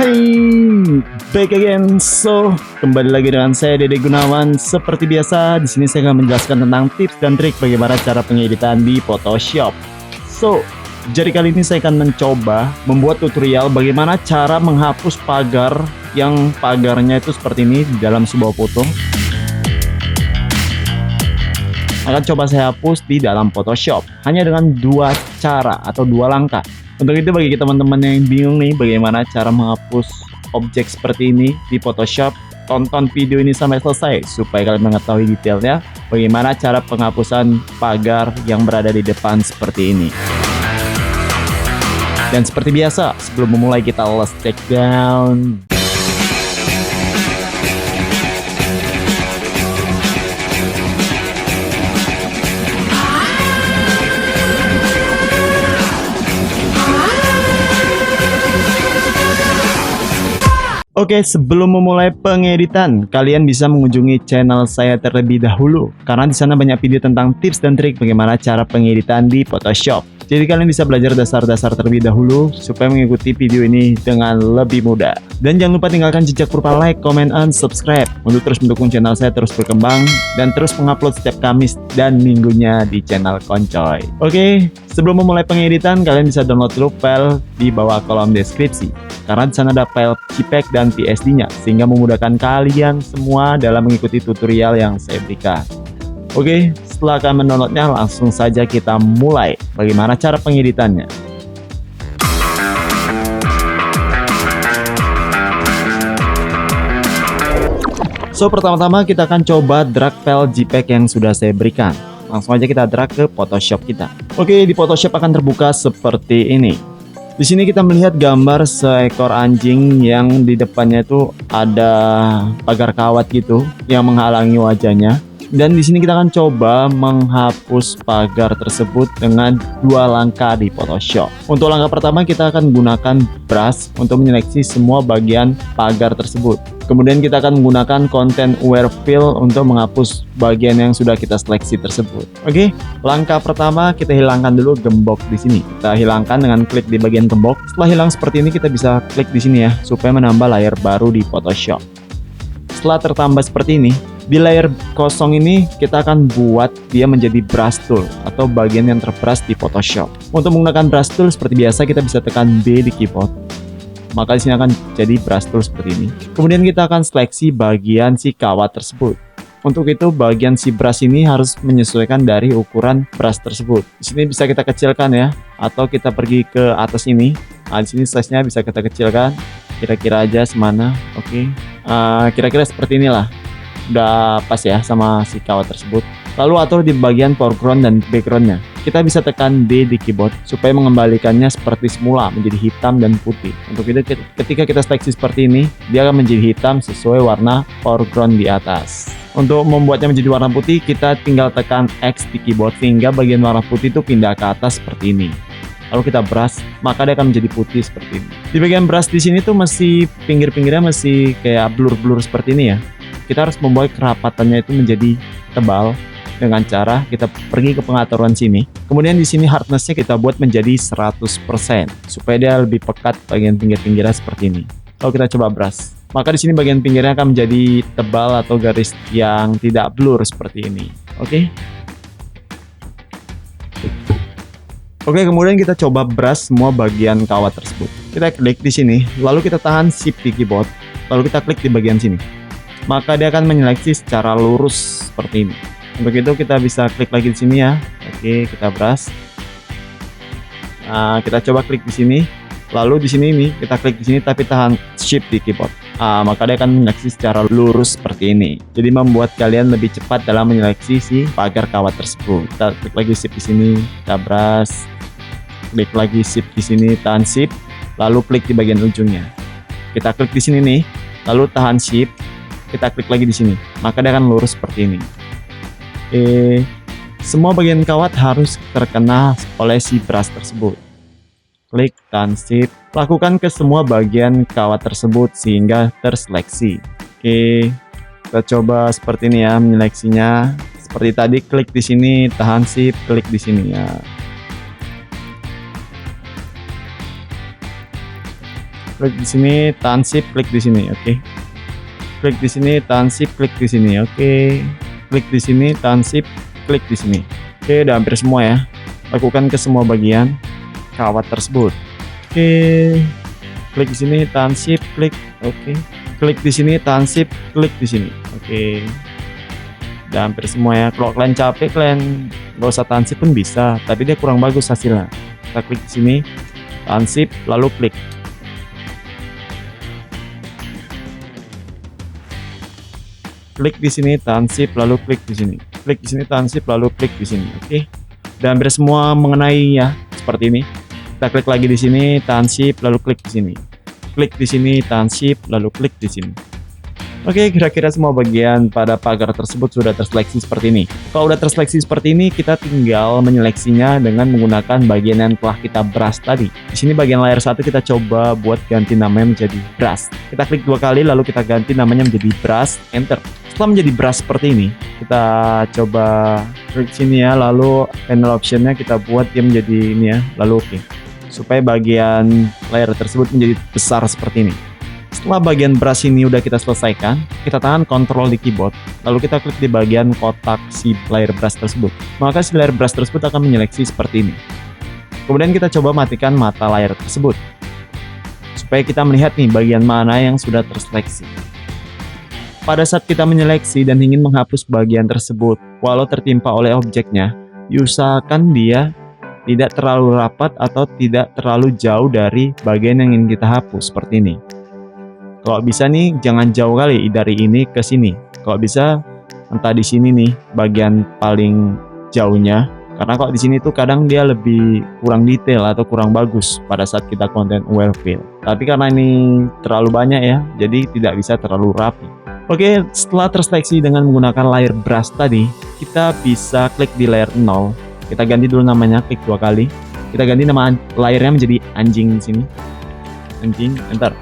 Hai, back again. So, kembali lagi dengan saya Dede Gunawan. Seperti biasa, di sini saya akan menjelaskan tentang tips dan trik bagaimana cara pengeditan di Photoshop. So, jadi kali ini saya akan mencoba membuat tutorial bagaimana cara menghapus pagar yang pagarnya itu seperti ini di dalam sebuah foto. Akan coba saya hapus di dalam Photoshop hanya dengan dua cara atau dua langkah. Untuk itu bagi teman-teman yang bingung nih bagaimana cara menghapus objek seperti ini di Photoshop, tonton video ini sampai selesai supaya kalian mengetahui detailnya bagaimana cara penghapusan pagar yang berada di depan seperti ini. Dan seperti biasa, sebelum memulai kita let's take down. Oke, sebelum memulai pengeditan, kalian bisa mengunjungi channel saya terlebih dahulu karena di sana banyak video tentang tips dan trik bagaimana cara pengeditan di Photoshop. Jadi kalian bisa belajar dasar-dasar terlebih dahulu supaya mengikuti video ini dengan lebih mudah. Dan jangan lupa tinggalkan jejak berupa like, comment, and subscribe untuk terus mendukung channel saya terus berkembang dan terus mengupload setiap Kamis dan Minggunya di channel Koncoy. Oke, sebelum memulai pengeditan, kalian bisa download dulu file di bawah kolom deskripsi. Karena di sana ada file JPEG dan PSD-nya sehingga memudahkan kalian semua dalam mengikuti tutorial yang saya berikan. Oke, setelah kalian mendownloadnya, langsung saja kita mulai bagaimana cara pengeditannya. So, pertama-tama kita akan coba drag file JPEG yang sudah saya berikan. Langsung aja kita drag ke Photoshop kita. Oke, di Photoshop akan terbuka seperti ini. Di sini kita melihat gambar seekor anjing yang di depannya itu ada pagar kawat gitu yang menghalangi wajahnya. Dan di sini kita akan coba menghapus pagar tersebut dengan dua langkah di Photoshop. Untuk langkah pertama kita akan gunakan brush untuk menyeleksi semua bagian pagar tersebut. Kemudian kita akan menggunakan content aware fill untuk menghapus bagian yang sudah kita seleksi tersebut. Oke, langkah pertama kita hilangkan dulu gembok di sini. Kita hilangkan dengan klik di bagian gembok. Setelah hilang seperti ini kita bisa klik di sini ya supaya menambah layar baru di Photoshop. Setelah tertambah seperti ini, di layar kosong ini kita akan buat dia menjadi brush tool atau bagian yang terbrush di Photoshop. Untuk menggunakan brush tool seperti biasa kita bisa tekan B di keyboard. Maka di sini akan jadi brush tool seperti ini. Kemudian kita akan seleksi bagian si kawat tersebut. Untuk itu bagian si brush ini harus menyesuaikan dari ukuran brush tersebut. Di sini bisa kita kecilkan ya, atau kita pergi ke atas ini. Nah, di sini size-nya bisa kita kecilkan. Kira-kira aja semana. Oke. Kira-kira seperti inilah. Udah pas ya sama si kawat tersebut. Lalu atur di bagian foreground dan backgroundnya. Kita bisa tekan D di keyboard supaya mengembalikannya seperti semula menjadi hitam dan putih. Untuk itu ketika kita seleksi seperti ini, dia akan menjadi hitam sesuai warna foreground di atas. Untuk membuatnya menjadi warna putih, kita tinggal tekan X di keyboard sehingga bagian warna putih itu pindah ke atas seperti ini. Lalu kita brush, maka dia akan menjadi putih seperti ini. Di bagian brush di sini tuh masih pinggir-pinggirnya masih kayak blur-blur seperti ini ya. Kita harus membuat kerapatannya itu menjadi tebal dengan cara kita pergi ke pengaturan sini. Kemudian di sini hardness-nya kita buat menjadi 100% supaya dia lebih pekat bagian pinggir-pinggirnya seperti ini. Lalu kita coba brush. Maka di sini bagian pinggirnya akan menjadi tebal atau garis yang tidak blur seperti ini. Oke. Oke, kemudian kita coba brush semua bagian kawat tersebut. Kita klik di sini, lalu kita tahan shift di keyboard, lalu kita klik di bagian sini. Maka dia akan menyeleksi secara lurus seperti ini. Untuk itu kita bisa klik lagi di sini ya. Oke, kita brush. Nah, kita coba klik di sini. Lalu di sini nih kita klik di sini tapi tahan shift di keyboard. Maka dia akan menyeleksi secara lurus seperti ini. Jadi membuat kalian lebih cepat dalam menyeleksi si pagar kawat tersebut. Kita klik lagi shift di sini, kita brush. Klik lagi shift di sini, tahan shift, lalu klik di bagian ujungnya. Kita klik di sini nih, lalu tahan shift. Kita klik lagi di sini, maka dia akan lurus seperti ini. Semua bagian kawat harus terkena oleh si brush tersebut. Klik dan shift, lakukan ke semua bagian kawat tersebut sehingga terseleksi. Oke, kita coba seperti ini ya menyeleksinya. Seperti tadi, klik di sini, tahan shift, klik di sini ya. Klik di sini, tahan shift, klik di sini. Oke. Klik di sini, tahan shift, klik di sini. Oke. Klik di sini, tahan shift, klik di sini. Oke, udah hampir semua ya. Lakukan ke semua bagian kawat tersebut. Oke. Klik di sini, tahan shift, klik. Oke. Klik di sini, tahan shift, klik di sini. Oke. Udah hampir semua ya. Kalau kalian capek, kalian nggak usah tahan shift pun bisa, tapi dia kurang bagus hasilnya. Kita klik di sini, tahan shift, lalu klik. Klik di sini, tahan shift, lalu klik di sini. Klik di sini, tahan shift, lalu klik di sini. Oke. Dan hampir semua mengenai ya, seperti ini. Kita klik lagi di sini, tahan shift, lalu klik di sini. Klik di sini, tahan shift, lalu klik di sini. Oke, kira-kira semua bagian pada pagar tersebut sudah terseleksi seperti ini. Kalau udah terseleksi seperti ini, kita tinggal menyeleksinya dengan menggunakan bagian yang telah kita brush tadi. Di sini bagian layer 1 kita coba buat ganti namanya menjadi brush. Kita klik 2 kali, lalu kita ganti namanya menjadi brush, enter. Setelah menjadi brush seperti ini, kita coba klik sini ya, lalu panel optionnya kita buat dia menjadi ini ya, lalu oke. Supaya bagian layer tersebut menjadi besar seperti ini. Setelah bagian brush ini udah kita selesaikan, kita tahan Ctrl di keyboard, lalu kita klik di bagian kotak si layer brush tersebut. Maka si layer brush tersebut akan menyeleksi seperti ini. Kemudian kita coba matikan mata layer tersebut, supaya kita melihat nih bagian mana yang sudah terseleksi. Pada saat kita menyeleksi dan ingin menghapus bagian tersebut, walau tertimpa oleh objeknya, diusahakan dia tidak terlalu rapat atau tidak terlalu jauh dari bagian yang ingin kita hapus, seperti ini. Kalau bisa nih, jangan jauh kali dari ini ke sini. Kalau bisa, entah di sini nih, bagian paling jauhnya. Karena kalau di sini tuh kadang dia lebih kurang detail atau kurang bagus pada saat kita content aware fill. Tapi karena ini terlalu banyak ya, jadi tidak bisa terlalu rapi. Oke, setelah terseleksi dengan menggunakan layer brush tadi, kita bisa klik di layer 0. Kita ganti dulu namanya, klik 2 kali. Kita ganti nama layernya menjadi anjing di sini. Anjing, enter.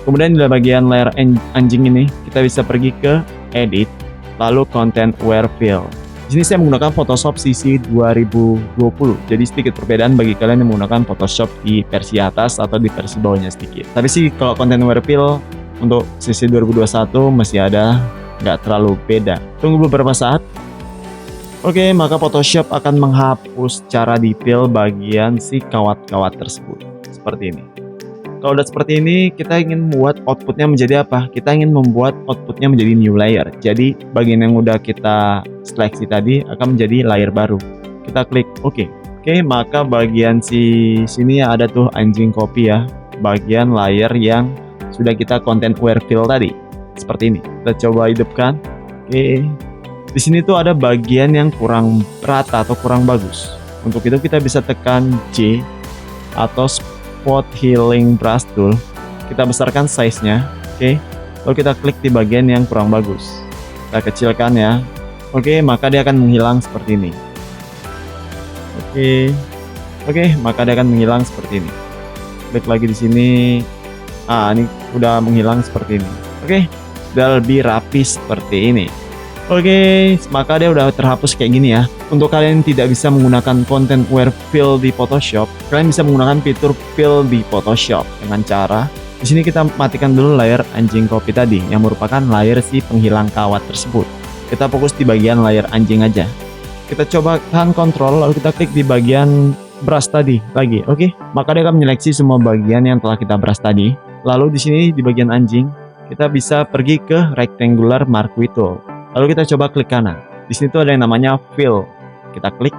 Kemudian di bagian layer anjing ini, kita bisa pergi ke edit, lalu content aware fill. Di sini saya menggunakan Photoshop CC 2020. Jadi sedikit perbedaan bagi kalian yang menggunakan Photoshop di versi atas atau di versi bawahnya sedikit. Tapi sih kalau content aware fill untuk CC 2021 masih ada, nggak terlalu beda. Tunggu beberapa saat. Oke, maka Photoshop akan menghapus secara detail bagian si kawat-kawat tersebut. Seperti ini. Kalau udah seperti ini, kita ingin membuat outputnya menjadi apa? Kita ingin membuat outputnya menjadi new layer. Jadi, bagian yang udah kita seleksi tadi akan menjadi layer baru. Kita klik OK. Oke, maka bagian sini ada tuh anjing copy ya. Bagian layer yang sudah kita content aware fill tadi. Seperti ini. Kita coba hidupkan. Oke. Di sini tuh ada bagian yang kurang rata atau kurang bagus. Untuk itu kita bisa tekan J atau Spot Healing Brush Tool. Kita besarkan size-nya. Oke. Lalu kita klik di bagian yang kurang bagus. Kita kecilkan ya. Oke, maka dia akan menghilang seperti ini. Oke, maka dia akan menghilang seperti ini. Klik lagi di sini. Ini udah menghilang seperti ini. Oke, udah lebih rapi seperti ini. Oke, maka dia udah terhapus kayak gini ya. Untuk kalian yang tidak bisa menggunakan content aware fill di Photoshop, kalian bisa menggunakan fitur fill di Photoshop dengan cara di sini kita matikan dulu layer anjing copy tadi yang merupakan layer si penghilang kawat tersebut. Kita fokus di bagian layer anjing aja. Kita coba tahan Ctrl lalu kita klik di bagian brush tadi lagi. Oke, maka dia akan menyeleksi semua bagian yang telah kita brush tadi. Lalu di sini di bagian anjing kita bisa pergi ke rectangular marquee tool. Lalu kita coba klik kanan. Di sini tuh ada yang namanya fill. Kita klik.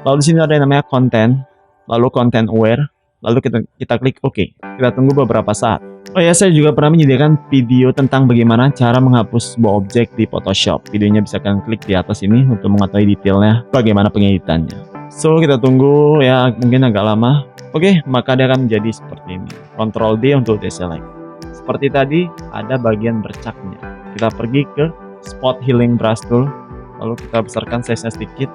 Lalu di sini ada yang namanya content, lalu content aware, lalu kita klik OK. Kita tunggu beberapa saat. Oh ya, saya juga pernah menyediakan video tentang bagaimana cara menghapus sebuah objek di Photoshop. Videonya bisa kalian klik di atas ini untuk mengetahui detailnya bagaimana pengeditannya. So, kita tunggu ya, mungkin agak lama. Oke, maka dia akan menjadi seperti ini. Ctrl D untuk deselect. Seperti tadi, ada bagian bercaknya. Kita pergi ke Spot Healing Brush Tool, lalu kita besarkan size-nya sedikit.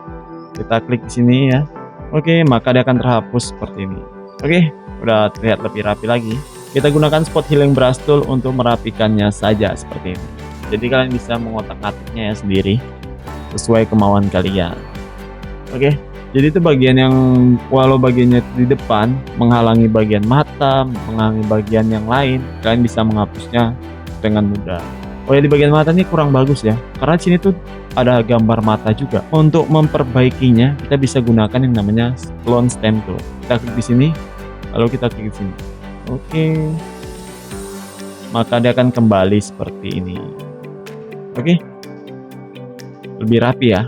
Kita klik di sini ya. Oke, maka dia akan terhapus seperti ini. Oke, udah terlihat lebih rapi lagi. Kita gunakan Spot Healing Brush Tool untuk merapikannya saja seperti ini. Jadi kalian bisa mengotak-atiknya ya sendiri sesuai kemauan kalian. Oke, Jadi itu bagian yang walau bagiannya di depan menghalangi bagian mata, menghalangi bagian yang lain, kalian bisa menghapusnya dengan mudah. Oh ya, di bagian mata ini kurang bagus ya, karena sini tuh ada gambar mata juga. Untuk memperbaikinya, kita bisa gunakan yang namanya clone stamp tool. Kita klik di sini, lalu kita klik di sini. Oke. Maka dia akan kembali seperti ini. Oke. Lebih rapi ya.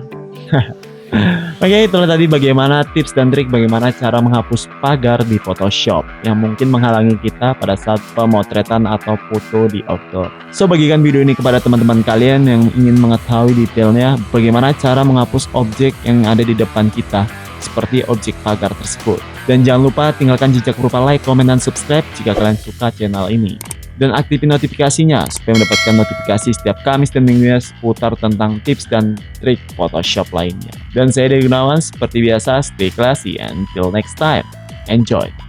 Oke, itulah tadi bagaimana tips dan trik bagaimana cara menghapus pagar di Photoshop yang mungkin menghalangi kita pada saat pemotretan atau foto di outdoor. So, bagikan video ini kepada teman-teman kalian yang ingin mengetahui detailnya bagaimana cara menghapus objek yang ada di depan kita, seperti objek pagar tersebut. Dan jangan lupa tinggalkan jejak berupa like, komen, dan subscribe jika kalian suka channel ini. Dan aktifin notifikasinya supaya mendapatkan notifikasi setiap Kamis dan Minggunya seputar tentang tips dan trik Photoshop lainnya. Dan saya Dewi Gunawan, seperti biasa, stay classy and until next time. Enjoy!